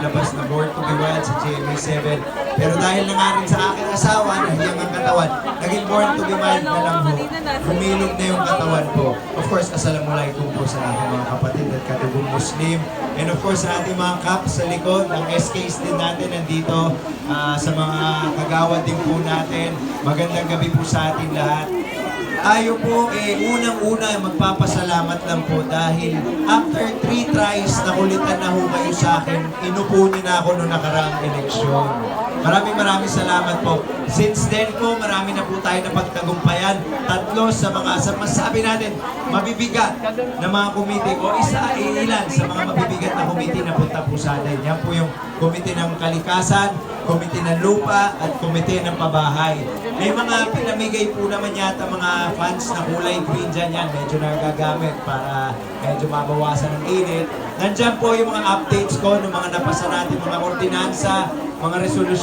labas na Born to be Wild sa GMA7. Pero dahil na nga rin sa aking asawa, nahiyang ang katawan, naging Born to be Wild na lang ho. Humilog na yung katawan ko. Of course, assalamualaikum po sa aking mga kapatid at kadugong Muslim. And of course, sa ating mga caps sa likod, ang SKs din natin nandito, sa mga kagawad din po natin. Magandang gabi po sa ating lahat. Tayo po, unang-una magpapasalamat lang po dahil after 3 tries na kulitan na ho kayo sa akin, inupo niyo na ako noong nakaraang eleksyon. Maraming salamat po. Since then po, marami na po tayo na pagtagumpayan. 3 sa mga, masabi natin, mabibigat na mga komite o ilan sa mga mabibigat na komite na punta po sa atin. Yan po yung komite ng kalikasan, komite ng lupa, at komite ng pabahay. May mga pinamigay po naman yata mga fans na kulay green dyan yan. Medyo nagagamit para medyo mabawasan ng init. Nandyan po yung mga updates ko ng mga napasa natin, mga ordinansa, mga resolution.